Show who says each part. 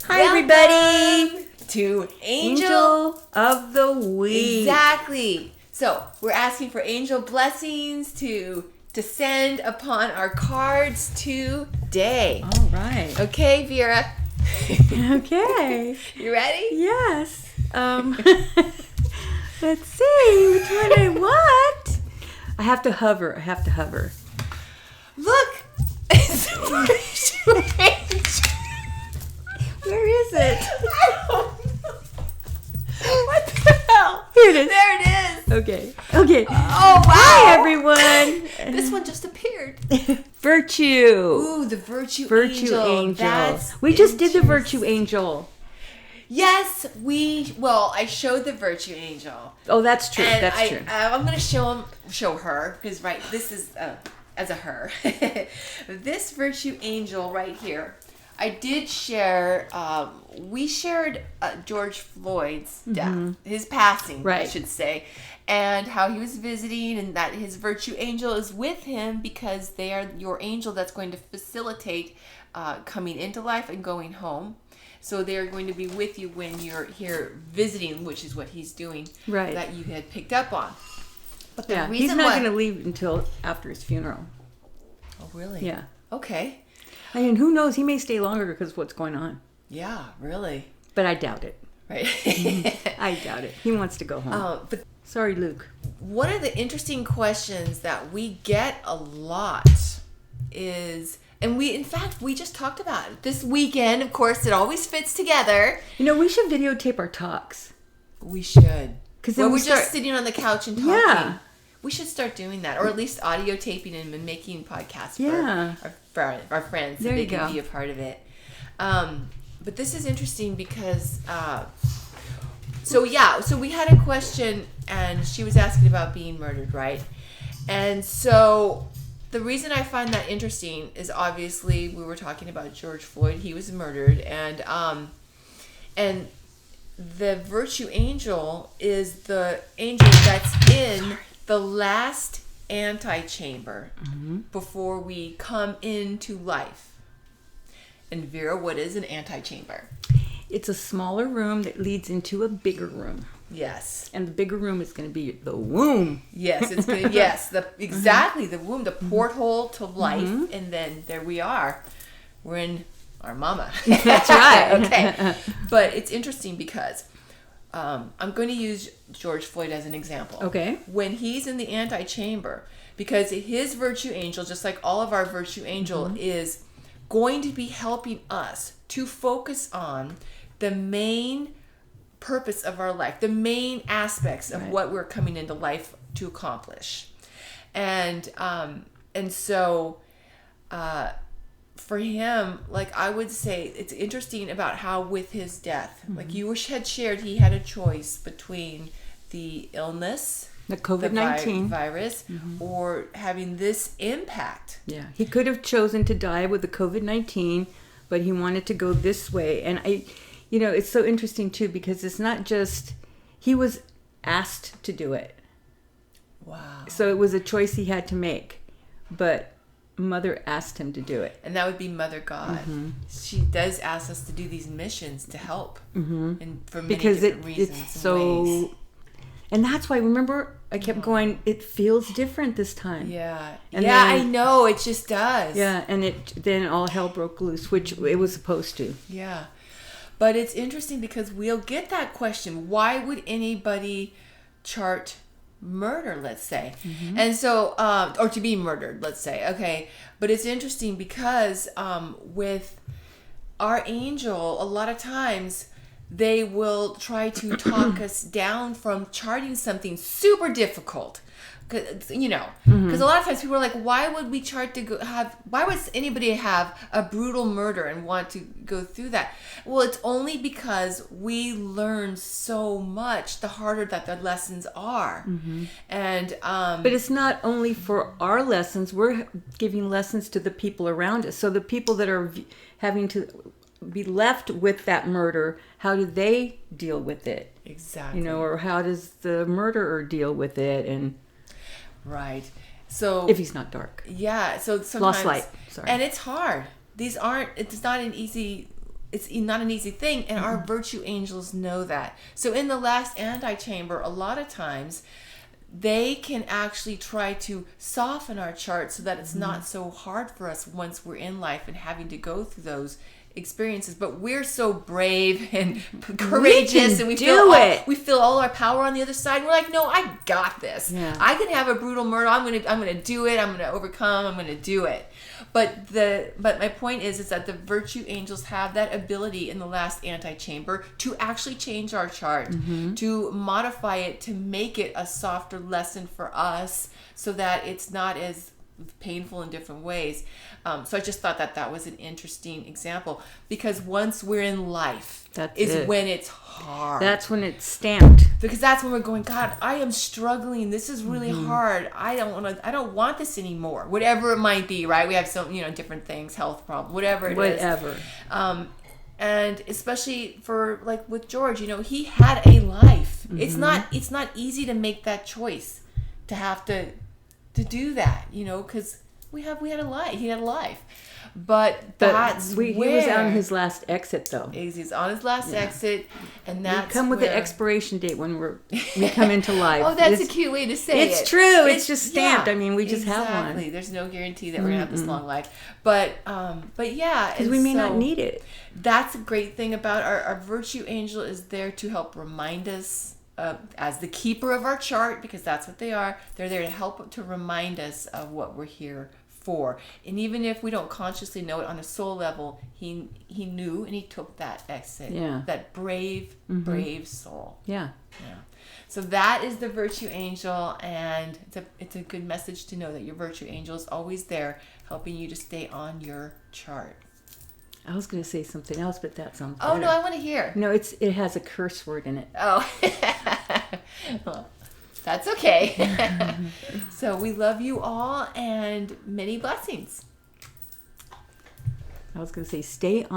Speaker 1: Hi, everybody,
Speaker 2: to Angel
Speaker 1: of the Week.
Speaker 2: Exactly. So we're asking for angel blessings to descend upon our cards today.
Speaker 1: All right.
Speaker 2: Okay, Vera.
Speaker 1: Okay.
Speaker 2: You ready?
Speaker 1: Yes. Let's see which one I want. I have to hover.
Speaker 2: Look.
Speaker 1: Where is it?
Speaker 2: I don't know. What the hell?
Speaker 1: Here it is.
Speaker 2: There it is.
Speaker 1: Okay.
Speaker 2: Oh, wow.
Speaker 1: Hi, everyone.
Speaker 2: This one just appeared.
Speaker 1: Virtue.
Speaker 2: Ooh, the Virtue Angel. That's
Speaker 1: we just did the Virtue Angel.
Speaker 2: Yes, I showed the Virtue Angel.
Speaker 1: Oh, that's true.
Speaker 2: And
Speaker 1: that's true.
Speaker 2: I'm going to show her, because, right, this is, as a her. This Virtue Angel right here, I did share, we shared George Floyd's death, his passing,
Speaker 1: right.
Speaker 2: I should say, and how he was visiting, and that his Virtue Angel is with him because they are your angel that's going to facilitate coming into life and going home. So they're going to be with you when you're here visiting, which is what he's doing,
Speaker 1: right.
Speaker 2: that you had picked up on. But the reason
Speaker 1: he's not going to leave until after his funeral.
Speaker 2: Oh, really?
Speaker 1: Yeah.
Speaker 2: Okay.
Speaker 1: I mean, who knows? He may stay longer because of what's going on.
Speaker 2: Yeah, really.
Speaker 1: But I doubt it.
Speaker 2: Right.
Speaker 1: I doubt it. He wants to go home.
Speaker 2: But
Speaker 1: sorry, Luke.
Speaker 2: One of the interesting questions that we get a lot is, and we just talked about it this weekend. Of course, it always fits together.
Speaker 1: You know, we should videotape our talks.
Speaker 2: We should.
Speaker 1: Because
Speaker 2: we're just sitting on the couch and talking.
Speaker 1: Yeah.
Speaker 2: We should start doing that, or at least audio taping them and making podcasts for our friends so they can be a part of it. But this is interesting because, so we had a question, and she was asking about being murdered, right? And so the reason I find that interesting is obviously we were talking about George Floyd. He was murdered, and the Virtue Angel is the angel that's in the last antechamber before we come into life. And Vera, what is an antechamber?
Speaker 1: It's a smaller room that leads into a bigger room.
Speaker 2: Yes.
Speaker 1: And the bigger room is going to be the womb.
Speaker 2: Yes, it's going to, the womb, the porthole to life, and then there we are. We're in our mama.
Speaker 1: That's right.
Speaker 2: Okay. But it's interesting because I'm going to use George Floyd as an example.
Speaker 1: Okay.
Speaker 2: When he's in the antechamber, because his Virtue Angel, just like all of our Virtue Angel, is going to be helping us to focus on the main purpose of our life, the main aspects of what we're coming into life to accomplish. And so for him, like I would say, it's interesting about how with his death, like you had shared, he had a choice between the illness,
Speaker 1: the COVID-19
Speaker 2: virus, or having this impact.
Speaker 1: Yeah, he could have chosen to die with the COVID-19, but he wanted to go this way. And it's so interesting too, because it's not just, he was asked to do it.
Speaker 2: Wow.
Speaker 1: So it was a choice he had to make, but Mother asked him to do it.
Speaker 2: And that would be Mother God. She does ask us to do these missions to help. And for many different reasons
Speaker 1: it's so ways. And that's why, remember, I kept going, it feels different this time.
Speaker 2: Yeah.
Speaker 1: And
Speaker 2: then,
Speaker 1: I
Speaker 2: know, it just does.
Speaker 1: Yeah, and then all hell broke loose, which it was supposed to.
Speaker 2: Yeah. But it's interesting because we'll get that question, why would anybody chart murder, let's say? And so, or to be murdered, let's say. Okay. But it's interesting because with our angel, a lot of times, they will try to talk us down from charting something super difficult. Because a lot of times people are like, why would we chart why would anybody have a brutal murder and want to go through that? Well, it's only because we learn so much, the harder that the lessons are. And
Speaker 1: but it's not only for our lessons, we're giving lessons to the people around us. So the people that are having to be left with that murder, how do they deal with it?
Speaker 2: Exactly.
Speaker 1: Or how does the murderer deal with it? And
Speaker 2: right. So
Speaker 1: if he's not dark.
Speaker 2: Yeah. So sometimes
Speaker 1: lost light. Sorry.
Speaker 2: And it's hard. It's not an easy it's not an easy thing, and our virtue angels know that. So in the last antechamber, a lot of times they can actually try to soften our chart so that it's not so hard for us once we're in life and having to go through those experiences. But we're so brave and courageous, and we feel all our power on the other side. We're like, no, I got this. Yeah. I can have a brutal murder. I'm gonna do it. I'm gonna overcome. I'm gonna do it. But my point is that the virtue angels have that ability in the last antechamber to actually change our chart, to modify it, to make it a softer lesson for us, so that it's not as painful in different ways. So I just thought that was an interesting example, because once we're in life, when it's hard.
Speaker 1: That's when it's stamped.
Speaker 2: Because that's when we're going, God, I am struggling. This is really hard. I don't want this anymore. Whatever it might be, right? We have some, different things, health problem, whatever it is. And especially for, like, with George, he had a life. It's not easy to make that choice, to have to do that, because we had a life. He had a life. But he
Speaker 1: was on his last exit, though.
Speaker 2: He's on his last exit, and that's
Speaker 1: we come with the expiration date when we come into life.
Speaker 2: Oh, that's a cute way to say it.
Speaker 1: It's true. It's just stamped. I mean, we just have one.
Speaker 2: Exactly. There's no guarantee that we're gonna have this long life, but yeah,
Speaker 1: because we may not need it.
Speaker 2: That's a great thing about our virtue angel, is there to help remind us. As the keeper of our chart, because that's what they are. They're there to help to remind us of what we're here for. And even if we don't consciously know it on a soul level, he knew, and he took that exit. Yeah. That brave soul.
Speaker 1: Yeah.
Speaker 2: Yeah. So that is the virtue angel, and it's a good message to know that your virtue angel is always there, helping you to stay on your chart.
Speaker 1: I was going to say something else, but that sounds
Speaker 2: better.
Speaker 1: Oh,
Speaker 2: no, I want to hear.
Speaker 1: No, it has a curse word in it.
Speaker 2: Oh. Well, that's okay. So we love you all, and many blessings.
Speaker 1: I was going to say, stay on